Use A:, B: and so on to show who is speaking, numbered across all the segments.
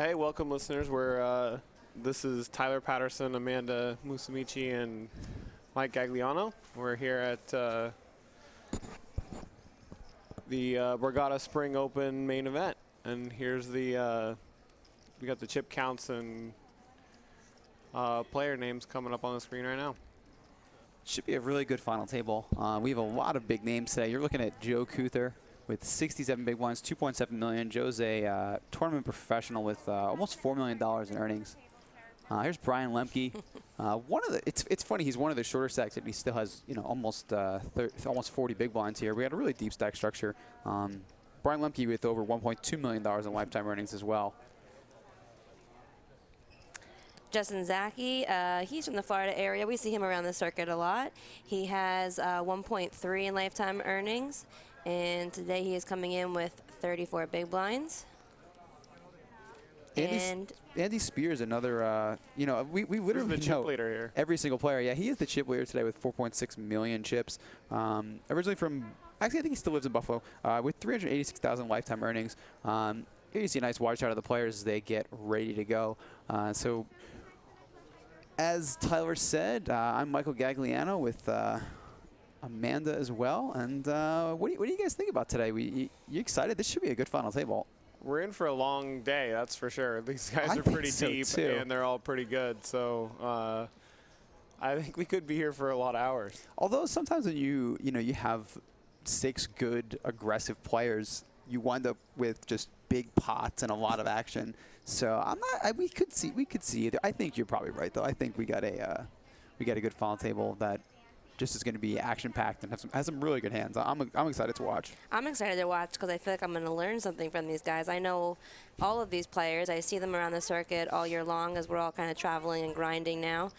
A: Hey, welcome, listeners. This is Tyler Patterson, Amanda Musamichi, and Mike Gagliano. We're here at the Borgata Spring Open main event, and here's we got the chip counts and player names coming up on the screen right now.
B: Should be a really good final table. We have a lot of big names today. You're looking at Joe Kuether with 67 big ones, 2.7 million. Joe's a tournament professional with almost $4 million in earnings. Here's Brian Lemke. It's funny, he's one of the shorter stacks, and he still has almost 40 big blinds here. We had a really deep stack structure. Brian Lemke with over $1.2 million in lifetime earnings as well.
C: Justin Zaki, he's from the Florida area. We see him around the circuit a lot. He has 1.3 in lifetime earnings, and today he is coming in with 34 big blinds.
B: Andy Spears, another, we literally
A: the chip leader here.
B: Every single player. Yeah, he is the chip leader today with 4.6 million chips. Originally from, actually I think he still lives in Buffalo, with 386,000 lifetime earnings. Here you see a nice wide shot of the players as they get ready to go. So, as Tyler said, I'm Michael Gagliano with Amanda as well. And what do you guys think about today? You excited? This should be a good final table.
A: We're in for a long day, that's for sure. These guys are pretty deep, and they're all pretty good. So I think we could be here for a lot of hours.
B: Although sometimes when you have 6 good, aggressive players, you wind up with just big pots and a lot of action. So we could see either. I think you're probably right, though. I think we got a good final table that just is going to be action-packed and has some really good hands. I'm excited to watch.
C: I'm excited to watch because I feel like I'm going to learn something from these guys. I know all of these players. I see them around the circuit all year long as we're all kind of traveling and grinding now.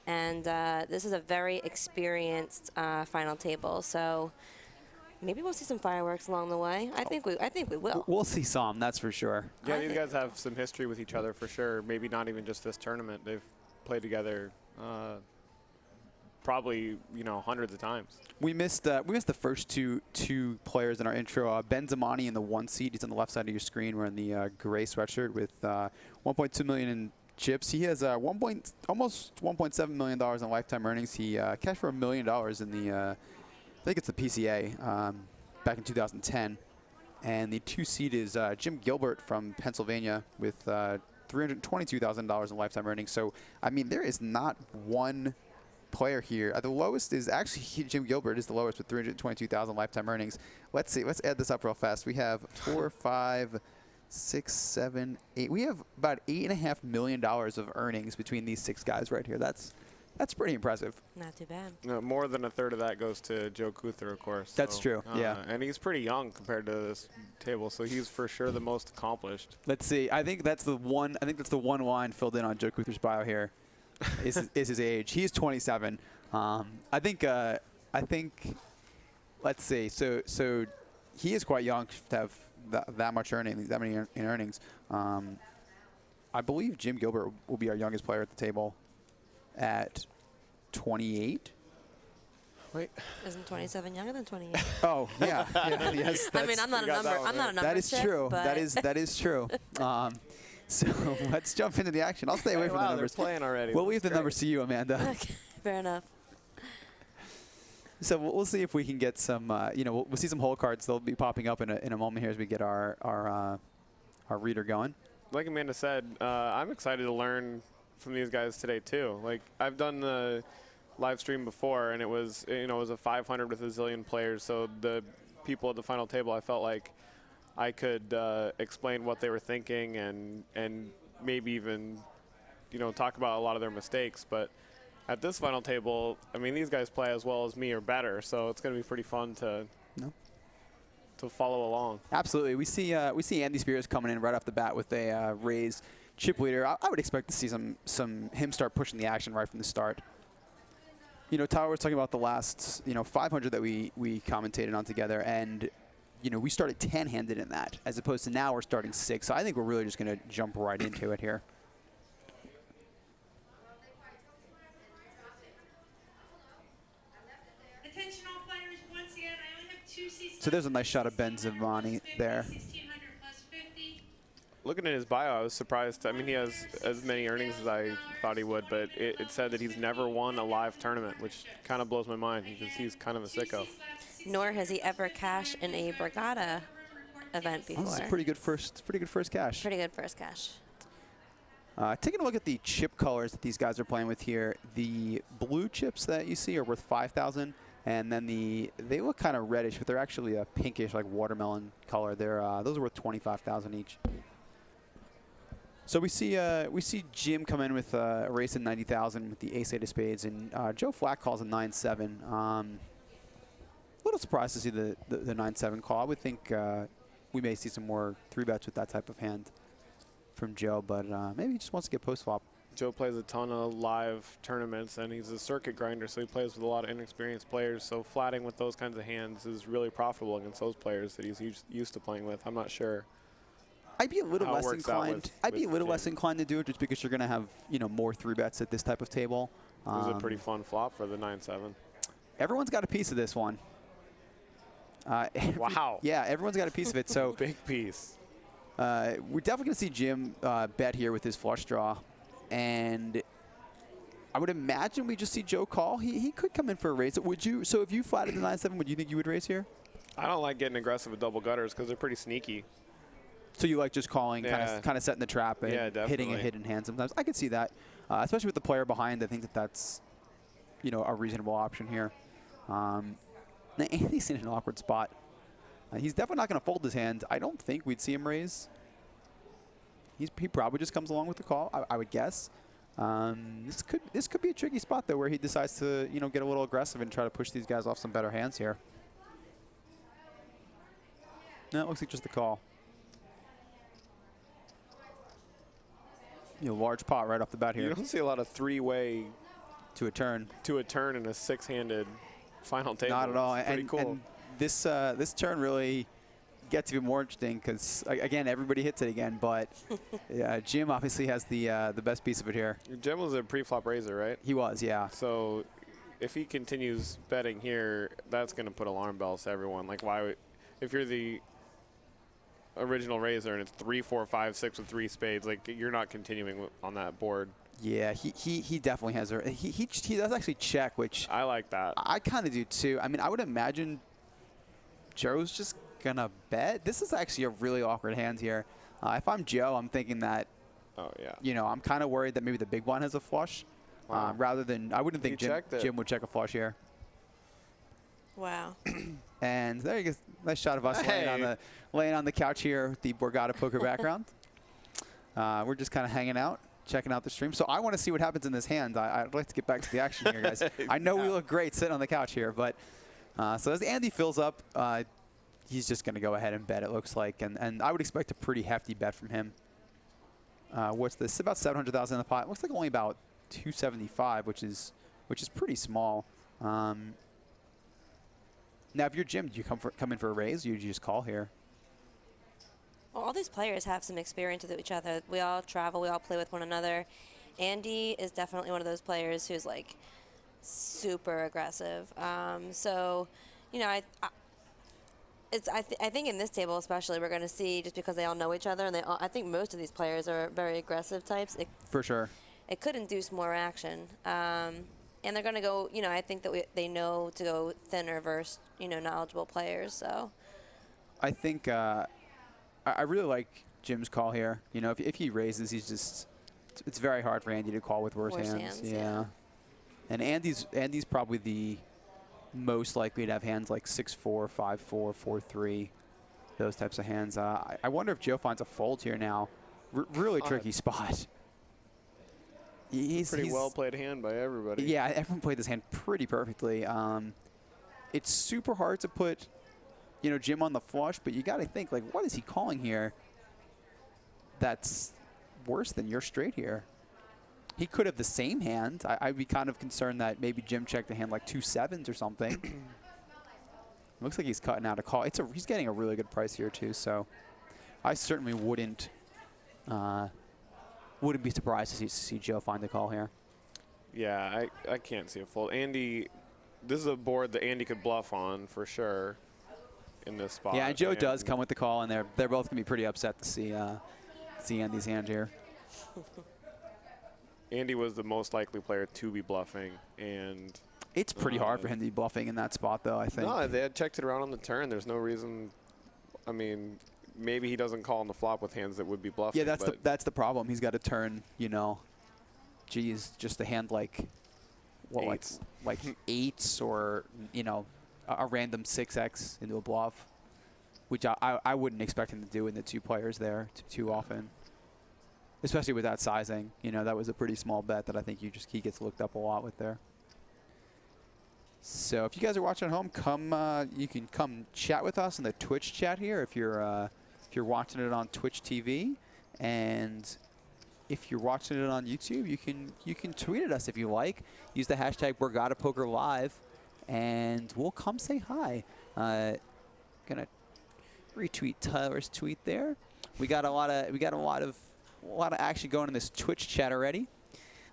C: And this is a very experienced final table. So maybe we'll see some fireworks along the way. I think we will.
B: We'll see some, that's for sure.
A: Yeah, these guys have some history with each other for sure. Maybe not even just this tournament. They've played together probably hundreds of times.
B: We missed the first two players in our intro. Ben Zamani in the 1 seat. He's on the left side of your screen wearing the gray sweatshirt with 1.2 million in chips. He has almost $1.7 million in lifetime earnings. He cashed for $1 million in the I think it's the PCA back in 2010. And the 2 seat is Jim Gilbert from Pennsylvania with $322,000 in lifetime earnings. So I mean, there is not one player here. The lowest is actually Jim Gilbert is the lowest with 322,000 lifetime earnings. Let's see. Let's add this up real fast. We have 4, 5, 6, 7, 8. We have about $8.5 million of earnings between these 6 guys right here. That's pretty impressive.
C: Not too bad.
A: No, more than a third of that goes to Joe Kuether, of course.
B: That's true. Yeah,
A: and he's pretty young compared to this table, so he's for sure the most accomplished.
B: Let's see. I think that's the one line filled in on Joe Kuether's bio here. is his age. He's 27. I think. Let's see. So he is quite young to have that much earnings, that many in earnings. I believe Jim Gilbert will be our youngest player at the table at 28.
C: Wait. Isn't 27 younger than 28?
B: Oh yeah. Yes.
C: I mean, I'm not a number.
B: That is
C: chick,
B: true.
C: but
B: That is true. So let's jump into the action. I'll stay away from the numbers.
A: They're playing already.
B: We'll leave the numbers to you, Amanda.
C: Okay, fair enough.
B: So we'll see if we can get some. We'll see some hole cards. They'll be popping up in a moment here as we get our reader going.
A: Like Amanda said, I'm excited to learn from these guys today too. Like I've done the live stream before, and it was a 500 with a zillion players. So the people at the final table, I felt like I could explain what they were thinking and maybe even, talk about a lot of their mistakes. But at this final table, I mean, these guys play as well as me or better, so it's going to be pretty fun to follow along.
B: Absolutely. We see Andy Spears coming in right off the bat with a raised chip leader. I would expect to see him start pushing the action right from the start. Tyler was talking about the last 500 that we commentated on together, and we started 10-handed in that, as opposed to now we're starting 6. So I think we're really just going to jump right into it here.
D: Attention all players, once again, I only have 2 seats.
B: So there's a nice shot of Ben Zamani there.
A: Looking at his bio, I was surprised. I mean, he has as many earnings as I thought he would, but it said that he's never won a live tournament, which kind of blows my mind because he's kind of a sicko.
C: Nor has he ever cashed in a Borgata event before.
B: This is a pretty good first cash.
C: Pretty good first cash.
B: Taking a look at the chip colors that these guys are playing with here, the blue chips that you see are worth 5,000, and then they look kind of reddish, but they're actually a pinkish, like watermelon color. Those are worth 25,000 each. So we see Jim come in with a race in 90,000 with the ace-8 of spades, and Joe Flack calls a 9-7. A little surprised to see the 9-7 call. I would think we may see some more 3-bets with that type of hand from Joe, but maybe he just wants to get post-flop.
A: Joe plays a ton of live tournaments, and he's a circuit grinder, so he plays with a lot of inexperienced players. So flatting with those kinds of hands is really profitable against those players that he's used to playing with. I'm not sure.
B: I'd be a little less inclined. I'd be a little
A: Jim.
B: less inclined to do it just because you're going to have more 3-bets at this type of table.
A: It was a pretty fun flop for the 9-7.
B: Everyone's got a piece of this one.
A: Wow.
B: Yeah, everyone's got a piece of it. So
A: big piece.
B: we're definitely going to see Jim bet here with his flush draw, and I would imagine we just see Joe call. He could come in for a raise. Would you? So if you flatted the 9-7, would you think you would raise here?
A: I don't like getting aggressive with double gutters because they're pretty sneaky.
B: So you like just calling,
A: Yeah.
B: kind of setting the trap and hitting a
A: definitely.
B: hidden hand sometimes. I could see that, especially with the player behind. I think that's a reasonable option here. Now Andy's in an awkward spot. He's definitely not going to fold his hand. I don't think we'd see him raise. He probably just comes along with the call, I would guess. This could be a tricky spot though, where he decides to get a little aggressive and try to push these guys off some better hands here. No, it looks like just the call. Large pot right off the bat here.
A: You don't see a lot of three-way
B: to a turn.
A: To a turn in a six-handed final table.
B: Not at all.
A: It's pretty
B: And,
A: cool.
B: and this turn really gets even more interesting because again everybody hits it again, but Jim obviously has the best piece of it here.
A: Jim was a pre-flop raiser, right?
B: He was, yeah.
A: So if he continues betting here, that's going to put alarm bells to everyone. Like, if you're the original raiser and it's 3, 4, 5, 6 with 3 spades, like you're not continuing on that board.
B: Yeah, he definitely has a he does actually check, which
A: I like that.
B: I kind of do too. I mean, I would imagine Joe's just gonna bet. This is actually a really awkward hand here. If I'm Joe, I'm thinking that.
A: Oh yeah.
B: I'm kind of worried that maybe the big blind has a flush,
A: Wow.
B: rather than I wouldn't think Jim would check a flush here.
C: Wow.
B: And there you go. Nice shot of us laying on the couch here with the Borgata poker background. We're just kind of hanging out, checking out the stream. So I want to see what happens in this hand. I'd like to get back to the action here, guys. I know we look great sitting on the couch here, but so as Andy fills up, he's just going to go ahead and bet, it looks like. And I would expect a pretty hefty bet from him. What's this? About 700,000 in the pot. Looks like only about 275, which is pretty small. Now, if you're Jim, do you come in for a raise? Or you just call here?
C: Well, all these players have some experience with each other. We all travel. We all play with one another. Andy is definitely one of those players who's like super aggressive. So, I think in this table especially, we're going to see, just because they all know each other, and I think most of these players are very aggressive types.
B: For sure.
C: It could induce more action. And they're going to go, I think that they know to go thinner versus, knowledgeable players. So
B: I think I really like Jim's call here. If he raises, it's very hard for Andy to call with worse hands. Yeah. And Andy's probably the most likely to have hands like 6-4, 5-4, 4-3, those types of hands. I wonder if Joe finds a fold here now. Really tricky spot. He's
A: pretty well played hand by everybody.
B: Yeah, everyone played this hand pretty perfectly. It's super hard to put, Jim on the flush, but you got to think, like, what is he calling here that's worse than your straight here? He could have the same hand. I'd be kind of concerned that maybe Jim checked a hand like 2 sevens or something. Looks like he's cutting out a call. He's getting a really good price here too, so I certainly wouldn't be surprised to see Joe find the call here.
A: Yeah, I can't see a fold. Andy, this is a board that Andy could bluff on for sure in this spot.
B: Yeah, and Joe does come with the call, and they're both going to be pretty upset to see See Andy's hand here.
A: Andy was the most likely player to be bluffing, and
B: It's pretty hard for him to be bluffing in that spot, though, I think.
A: no, they had checked it around on the turn. There's no reason. I mean, maybe he doesn't call on the flop with hands that would be bluffing.
B: Yeah, that's the problem. He's got to turn, you know, geez, just a hand like, what,
A: Eights.
B: like eights or, you know, a random 6x into a bluff, which I wouldn't expect him to do in the two players there too often, especially with that sizing. You know, that was a pretty small bet that I think he gets looked up a lot with there. So if you guys are watching at home, you can come chat with us in the Twitch chat here if you're watching it on Twitch TV, and if you're watching it on YouTube, you can tweet at us if you like. Use the hashtag Borgata Poker Live, and we'll come say hi. Gonna retweet Tyler's tweet there. We got a lot of action going in this Twitch chat already.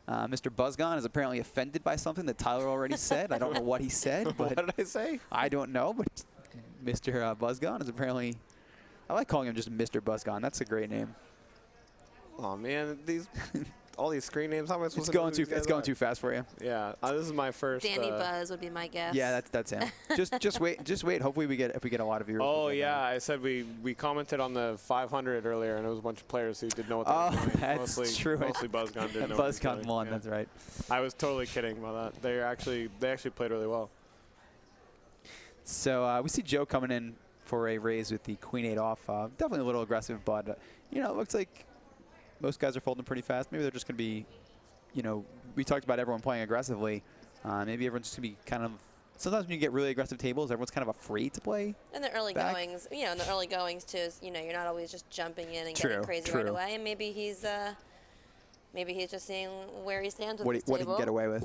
B: Mr. Buzzgon is apparently offended by something that Tyler already said. I don't know what he said, but
A: What did I say?
B: I don't know. But Mr. Buzzgon is apparently. I like calling him just Mr. Buzzgon. That's a great name.
A: Oh man, all these screen names. How am I supposed
B: It's
A: to?
B: going too fast for you.
A: Yeah, this is my first.
C: Danny Buzz would be my guess.
B: Yeah, that's him. just wait. Hopefully we get a lot of viewers.
A: Oh
B: we'll get
A: yeah,
B: that.
A: I said we commented on the 500 earlier, and it was a bunch of players who didn't know what they
B: Oh,
A: were doing.
B: that's
A: mostly,
B: true.
A: Mostly Buzzgun didn't know. what he was
B: Buzzcon
A: doing.
B: won.
A: Yeah.
B: That's right.
A: I was totally kidding about that. They actually played really well.
B: So we see Joe coming in for a raise with the Queen 8 off. Definitely a little aggressive, but you know, it looks like most guys are folding pretty fast. Maybe they're just going to be, you know, we talked about everyone playing aggressively. Maybe everyone's just going to be kind of. Sometimes when you get really aggressive tables, everyone's kind of afraid to play.
C: In the early
B: back.
C: goings, you know, in the early goings too, is, you know, you're not always just jumping in and
B: True,
C: getting crazy
B: true.
C: right away. And maybe he's just seeing where he stands with
B: What
C: this
B: he
C: table.
B: can get away with.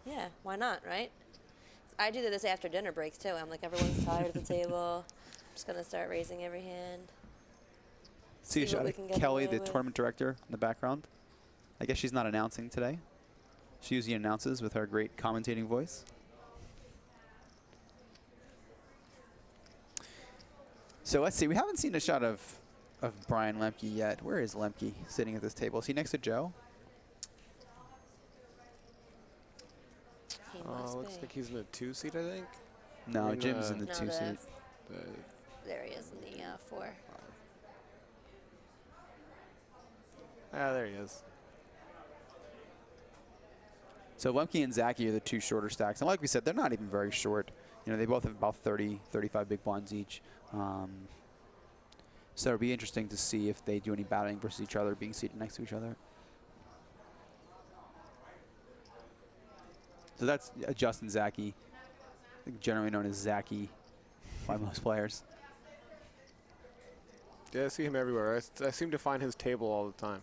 C: Yeah. Why not, right? I do this after dinner breaks too. I'm like, everyone's tired at the table. I'm just gonna start raising every hand.
B: See a
C: See what
B: shot
C: we
B: of
C: can get
B: Kelly,
C: away
B: the
C: with.
B: tournament director, in the background. I guess she's not announcing today. She usually announces with her great commentating voice. So let's see. We haven't seen a shot of Brian Lemke yet. Where is Lemke sitting at this table? Is he next to Joe?
C: He must
A: Looks
C: be.
A: like he's in a 2 seat, I think.
B: No,
A: In,
B: Jim's in the
C: No,
B: 2 seat.
C: There he is in the 4.
A: There he is.
B: So Lemke and Zaki are the two shorter stacks. And like we said, they're not even very short. You know, they both have about 30, 35 big blinds each. So it'll be interesting to see if they do any battling versus each other, being seated next to each other. So that's Justin Zaki, generally known as Zaki by most players.
A: Yeah, I see him everywhere. I seem to find his table all the time.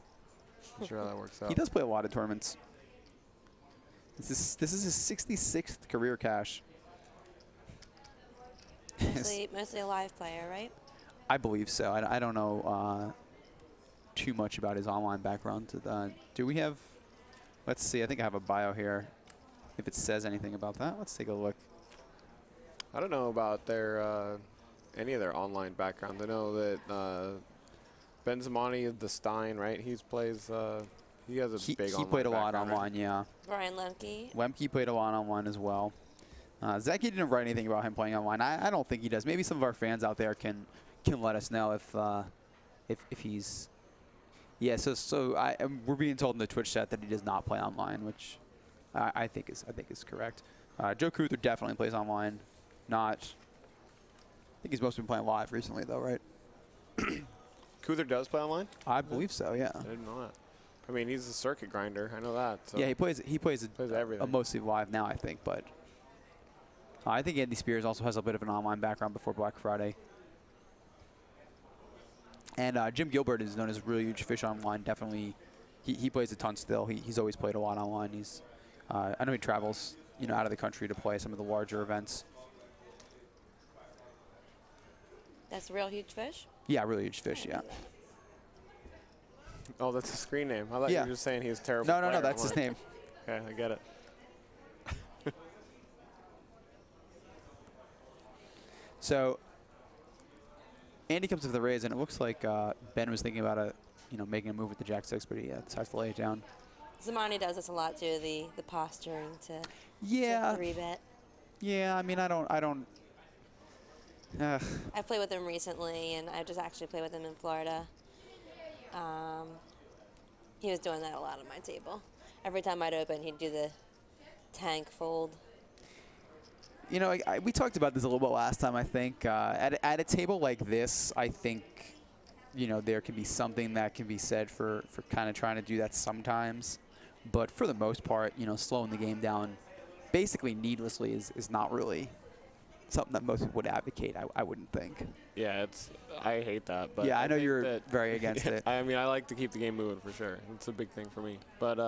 A: Not sure how that works out.
B: He does play a lot of tournaments. This is his 66th career cash.
C: Mostly a live player, right?
B: I believe so. I don't know too much about his online background. Do we have? Let's see. I think I have a bio here. If it says anything about that, let's take a look.
A: I don't know about their any of their online background. I know that Ben Zamani, the Stein, right? He plays. He has a big.
B: He played a lot
A: background, right?
B: online, yeah.
C: Brian Lemke.
B: Lemke played a lot online as well. Zaki didn't write anything about him playing online. I don't think he does. Maybe some of our fans out there can let us know if he's. Yeah. So we're being told in the Twitch chat that he does not play online, which I think is correct. Joe Kuether definitely plays online. Not. I think he's mostly been playing live recently, though, right?
A: Kuether does play online?
B: I believe so. Yeah.
A: I didn't know that. I mean, he's a circuit grinder. I know that. So.
B: Yeah, he plays
A: everything.
B: mostly live now, I think, but I think Andy Spears also has a bit of an online background before Black Friday. And Jim Gilbert is known as a really huge fish online. Definitely, he plays a ton still. He's always played a lot online. I know he travels, out of the country to play some of the larger events.
C: That's a real huge fish?
B: Yeah, really huge fish. Yeah.
A: Oh, that's his screen name. I thought you were just saying he's terrible.
B: No, that's his name.
A: Okay, I get it.
B: So Andy comes with the raise, and it looks like Ben was thinking about making a move with the Jack-6, but he decides to lay it down.
C: Zamani does this a lot too, the posturing to
B: Yeah.
C: 3-bet.
B: Yeah, I mean, I don't.
C: I've played with him recently, and I just actually played with him in Florida. He was doing that a lot on my table. Every time I'd open, he'd do the tank fold.
B: We talked about this a little bit last time, I think. At a table like this, I think, there can be something that can be said for kind of trying to do that sometimes. But for the most part, slowing the game down basically needlessly is not really something that most people would advocate, I wouldn't think.
A: Yeah, I hate that. But
B: yeah, I know you're very against it.
A: I mean, I like to keep the game moving for sure. It's a big thing for me. But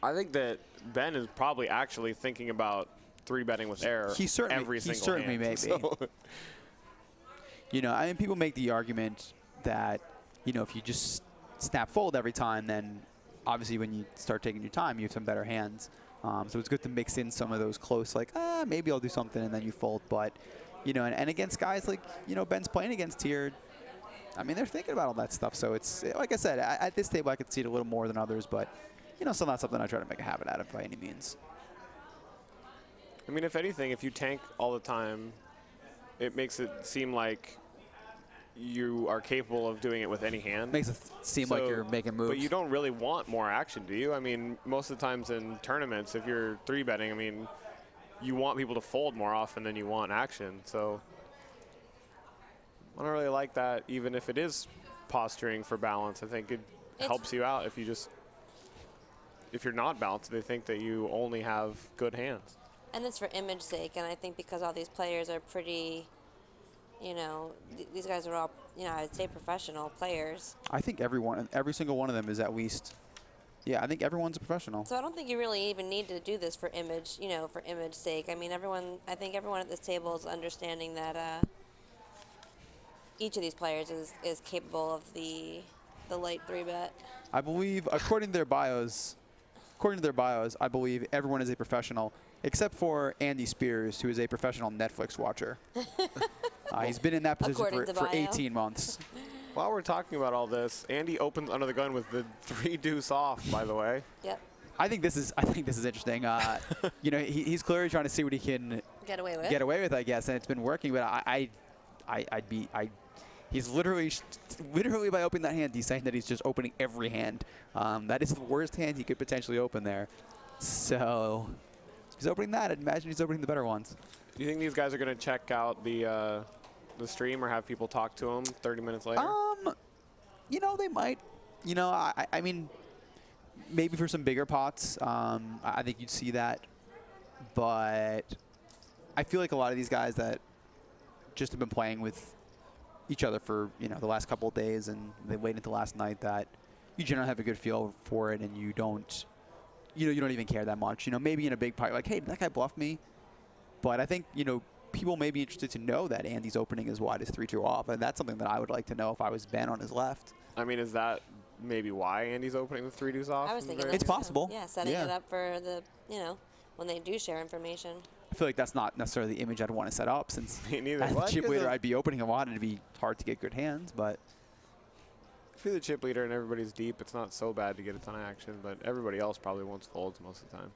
A: I think that Ben is probably actually thinking about 3-betting with air every single hand.
B: May be.
A: So
B: I mean, people make the argument that, if you just snap fold every time, then obviously when you start taking your time, you have some better hands. So it's good to mix in some of those close, like, maybe I'll do something, and then you fold. But, and against guys like, Ben's playing against here, I mean, they're thinking about all that stuff. So it's, like I said, at this table I could see it a little more than others, but, still not something I try to make a habit out of by any means.
A: I mean, if anything, if you tank all the time, it makes it seem like you are capable of doing it with any hand.
B: Makes it seem like you're making moves.
A: But you don't really want more action, do you? I mean, most of the times in tournaments, if you're 3-betting, I mean, you want people to fold more often than you want action. So I don't really like that, even if it is posturing for balance. I think it helps you out if you're not balanced, they think that you only have good hands.
C: And it's for image sake, and I think because all these players are pretty, these guys are all, I'd say professional players.
B: I think every single one of them is at least, I think everyone's a professional.
C: So I don't think you really even need to do this for image, for image sake. I mean, I think everyone at this table is understanding that each of these players is capable of the light 3-bet.
B: I believe, according to their bios, I believe everyone is a professional, except for Andy Spears, who is a professional Netflix watcher. He's been in that position for 18 months.
A: While we're talking about all this, Andy opens under the gun with the 3-deuce off, by the way.
C: Yep.
B: I think this is interesting. He's clearly trying to see what he can
C: get away with,
B: I guess, and it's been working. But he's literally by opening that hand, he's saying that he's just opening every hand. That is the worst hand he could potentially open there. So he's opening that. I'd imagine he's opening the better ones.
A: Do you think these guys are going to check out the stream or have people talk to them 30 minutes later?
B: They might. I mean, maybe for some bigger pots, I think you'd see that. But I feel like a lot of these guys that just have been playing with each other for, the last couple of days, and they wait until last night, that you generally have a good feel for it, and you don't even care that much. Maybe in a big pot, like, hey, did that guy bluff me? But I think, people may be interested to know that Andy's opening as wide as 3-2 off, and that's something that I would like to know if I was Ben on his left.
A: I mean, is that maybe why Andy's opening the 3-deuce off?
C: I was thinking
B: it's possible.
C: Yeah, setting it up for the, when they do share information.
B: I feel like that's not necessarily the image I'd want to set up, since
A: Me neither.
B: as a chip leader I'd be opening a lot and it'd be hard to get good hands. But
A: if you're the chip leader and everybody's deep, it's not so bad to get a ton of action, but everybody else probably wants folds most of the time.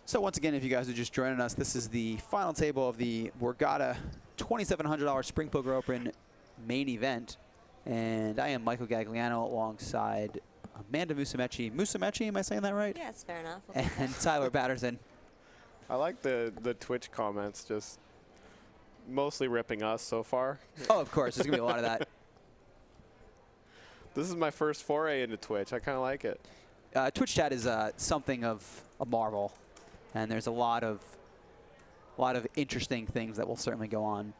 B: So once again, if you guys are just joining us, this is the final table of the Borgata $2,700 Spring Poker Open main event. And I am Michael Gagliano alongside Amanda Musumeci. Musumeci, am I saying that right?
C: Yeah, it's fair enough.
B: And Tyler Patterson.
A: I like the Twitch comments, just mostly ripping us so far.
B: Oh, of course. There's going to be a lot of that.
A: This is my first foray into Twitch. I kind of like it.
B: Twitch chat is something of a marvel. And there's a lot of interesting things that will certainly go on.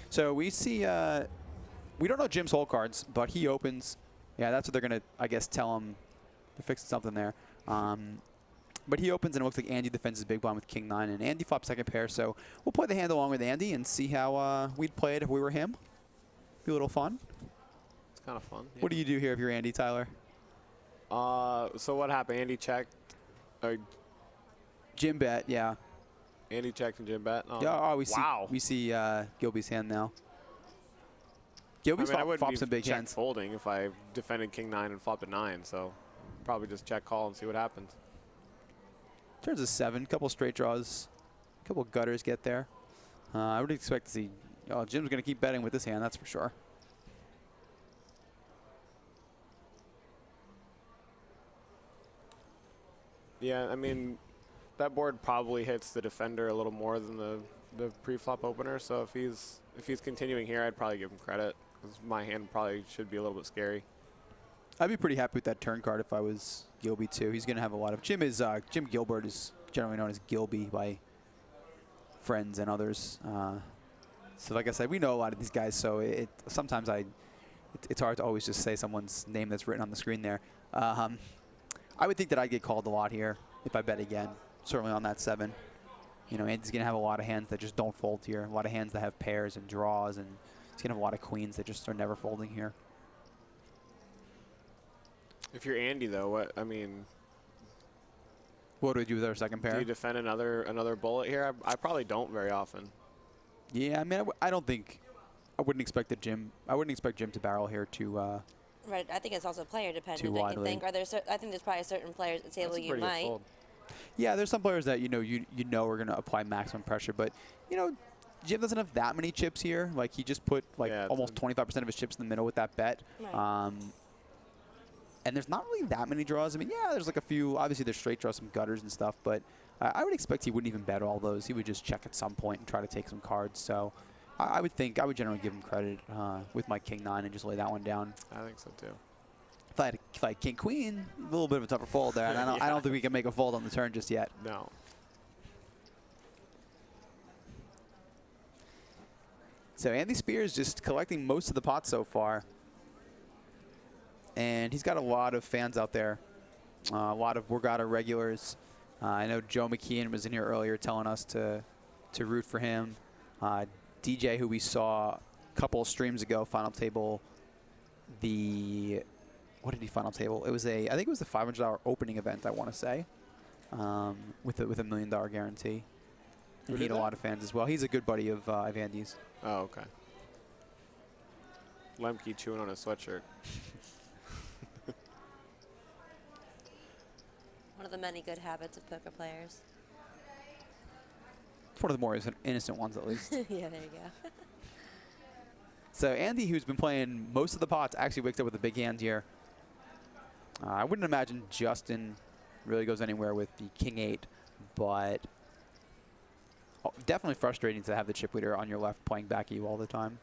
B: So we see, we don't know Jim's hole cards, but he opens. Yeah, that's what they're going to, I guess, tell him. They're fixing something there. But he opens, and it looks like Andy defends his big blind with King 9, and Andy flops second pair. So we'll play the hand along with Andy and see how we'd play it if we were him. Be a little fun.
A: It's kind of fun. Yeah.
B: What do you do here if you're Andy, Tyler?
A: So what happened? Andy checked.
B: Jim bet, yeah.
A: Andy checked and Jim bet.
B: Yeah,
A: Wow.
B: we see Gilby's hand now.
A: I
B: Gilby's
A: mean, I wouldn't
B: flopped some big
A: check
B: hands.
A: folding if I defended king 9 and flopped a 9, so probably just check call and see what happens.
B: Turns a 7, couple straight draws, couple gutters get there. I would expect to see. Oh, Jim's going to keep betting with this hand, that's for sure.
A: Yeah, I mean, that board probably hits the defender a little more than the pre-flop opener. So if he's continuing here, I'd probably give him credit, because my hand probably should be a little bit scary.
B: I'd be pretty happy with that turn card if I was Gilby too. He's going to have a lot of. Jim Gilbert is generally known as Gilby by friends and others. So like I said, we know a lot of these guys. So sometimes it's hard to always just say someone's name that's written on the screen there. I would think that I'd get called a lot here if I bet again. Certainly on that 7. You know, Andy's going to have a lot of hands that just don't fold here. A lot of hands that have pairs and draws, and he's going to have a lot of queens that just are never folding here.
A: If you're Andy, though, what
B: do we do with our second pair?
A: do you defend another bullet here? I probably don't very often.
B: Yeah, I mean, I wouldn't expect Jim to barrel here to.
C: Right. I think it's also player dependent.
B: Too
C: I can
B: widely.
C: think. I think there's probably certain players at the table
A: That's a
C: you
A: pretty good
C: might.
A: fold.
B: Yeah, there's some players that you know are going to apply maximum pressure, but Jim doesn't have that many chips here. Like he just put almost 25% of his chips in the middle with that bet.
C: Right.
B: And there's not really that many draws. I mean, yeah, there's like a few. Obviously, there's straight draws, some gutters and stuff, but I would expect he wouldn't even bet all those. He would just check at some point and try to take some cards. So I would generally give him credit with my king 9 and just lay that one down.
A: I think so too.
B: If I had king queen, a little bit of a tougher fold there, and I don't think we can make a fold on the turn just yet.
A: No.
B: So Andy Spears just collecting most of the pots so far. And he's got a lot of fans out there, a lot of Borgata regulars. I know Joe McKeon was in here earlier telling us to root for him. DJ, who we saw a couple of streams ago, final table what did he final table? I think it was the $500 opening event, I want to say, with a $1 million guarantee. And he had a lot of fans as well. He's a good buddy of Andy's.
A: Oh, okay. Lemke chewing on his sweatshirt.
C: One of the many good habits of poker players.
B: It's one of the more innocent ones, at least.
C: Yeah, there you go.
B: So Andy, who's been playing most of the pots, actually wakes up with a big hand here. I wouldn't imagine Justin really goes anywhere with the king 8, but definitely frustrating to have the chip leader on your left playing back at you all the time.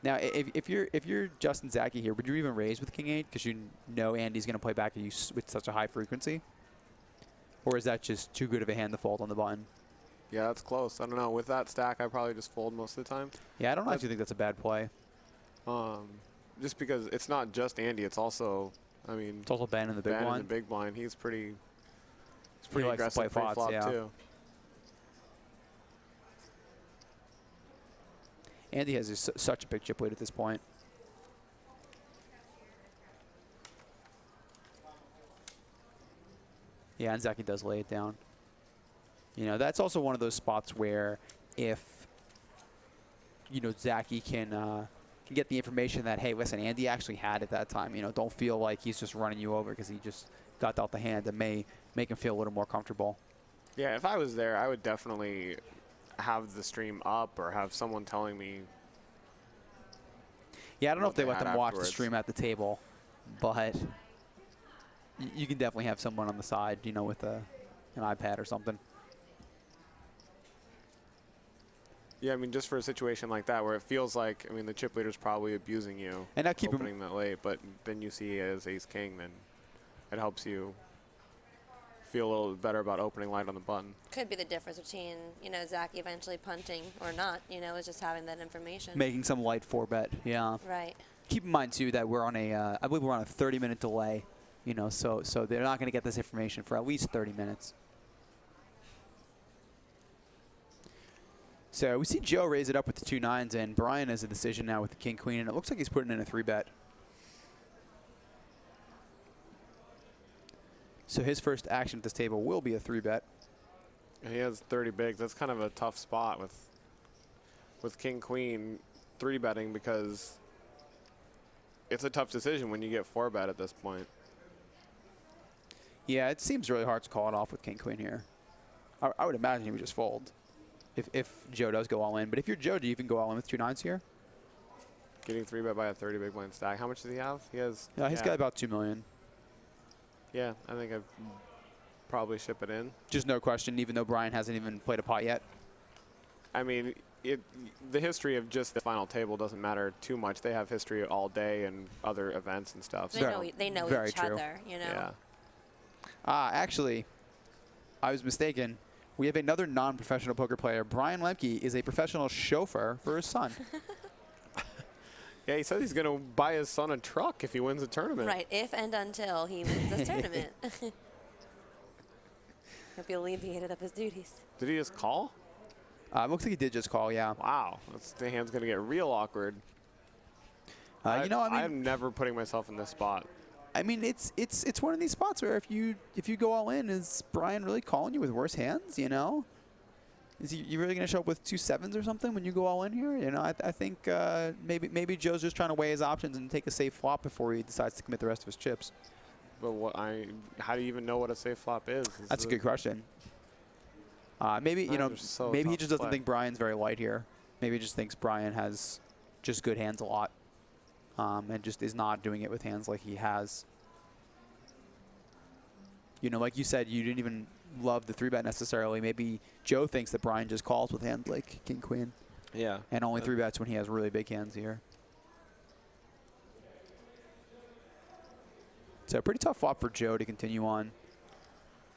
B: Now, if you're Justin Zaki here, would you even raise with king 8 because you know Andy's going to play back at you with such a high frequency? Or is that just too good of a hand to fold on the button?
A: Yeah, that's close. I don't know. With that stack, I probably just fold most of the time.
B: Yeah, I don't actually think that's a bad play.
A: Just because it's not just Andy, it's also,
B: it's also Ben in the big
A: Ben
B: blind.
A: in the big blind. He's pretty
B: likes to
A: aggressive
B: play pots,
A: pre-flop
B: yeah.
A: too.
B: Andy has such a big chip lead at this point. Yeah, and Zaki does lay it down. That's also one of those spots where if, Zaki can get the information that, hey, listen, Andy actually had at that time. Don't feel like he's just running you over because he just got out the hand. That may make him feel a little more comfortable.
A: Yeah, if I was there, I would definitely have the stream up or have someone telling me.
B: Yeah, I don't know if they let
A: had
B: them watch the
A: afterwards.
B: stream at the table, but you can definitely have someone on the side, with an iPad or something.
A: Yeah, just for a situation like that where it feels like, the chip leader's probably abusing you
B: And now keep
A: opening that late, but then you see as ace-king, then it helps you feel a little bit better about opening light on the button.
C: Could be the difference between, Zaki eventually punting or not, is just having that information.
B: Making some light 4-bet, yeah.
C: Right.
B: Keep in mind, too, that we're on I believe we're on a 30-minute delay, so they're not going to get this information for at least 30 minutes. So we see Joe raise it up with the 2 9s, and Brian has a decision now with the king queen, and it looks like he's putting in a 3-bet. So his first action at this table will be a 3-bet.
A: And he has 30 bigs. That's kind of a tough spot with King Queen 3-betting, because it's a tough decision when you get 4-bet at this point.
B: Yeah, it seems really hard to call it off with King Queen here. I would imagine he would just fold if Joe does go all in. But if you're Joe, do you even go all in with 2 9s here?
A: Getting 3-bet by a 30 big blind stack. How much does he have? He has.
B: Yeah, he's got about 2 million.
A: Yeah, I think I'd probably ship it in.
B: Just no question, even though Brian hasn't even played a pot yet.
A: I mean, the history of just the final table doesn't matter too much. They have history all day and other events and stuff.
C: They know
B: very
C: each
B: true.
C: other, you know.
A: Yeah.
B: Actually, I was mistaken. We have another non-professional poker player. Brian Lemke is a professional chauffeur for his son.
A: Yeah, he says he's going to buy his son a truck if he wins a tournament.
C: Right, if and until he wins this tournament. Hope he alleviated up his duties.
A: Did he just call?
B: Looks like he did just call, yeah.
A: Wow, the hand's going to get real awkward.
B: You know, I mean,
A: I'm never putting myself in this spot.
B: I mean, it's one of these spots where if you go all in, is Brian really calling you with worse hands? You know, is you really going to show up with 2 7s or something when you go all in here? You know, I think maybe Joe's just trying to weigh his options and take a safe flop before he decides to commit the rest of his chips.
A: But how do you even know what a safe flop is?
B: That's a good question. Maybe you know, maybe he just doesn't think Brian's very light here. Maybe he just thinks Brian has just good hands a lot. And just is not doing it with hands like he has. You know, like you said, you didn't even love the 3-bet necessarily. Maybe Joe thinks that Brian just calls with hands like King Queen.
A: Yeah.
B: And only 3-bets when he has really big hands here. So pretty tough flop for Joe to continue on.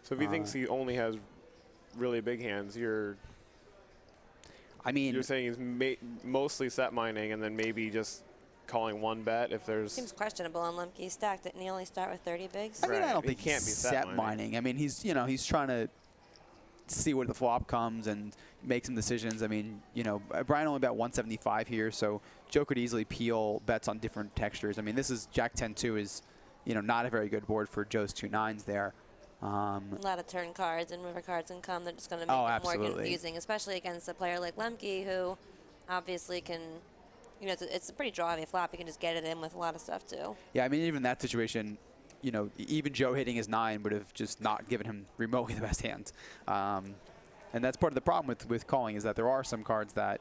A: So if he thinks he only has really big hands, you're saying he's mostly set mining and then maybe just calling 1-bet if there's.
C: Seems questionable on Lemke's stack. Didn't he only start with 30 bigs?
B: I mean, I don't think
A: he can't be
B: set mining. I mean, he's trying to see where the flop comes and make some decisions. I mean, you know, Brian only bet 175 here, so Joe could easily peel bets on different textures. I mean, this is Jack 10-2 is, you know, not a very good board for Joe's 2 9s there.
C: A lot of turn cards and river cards can come. They're just going to make it more confusing, especially against a player like Lemke, who obviously can. You know, it's a pretty draw-heavy flop. You can just get it in with a lot of stuff, too.
B: Yeah, I mean, even that situation, you know, even Joe hitting his 9 would have just not given him remotely the best hand. And that's part of the problem with calling is that there are some cards that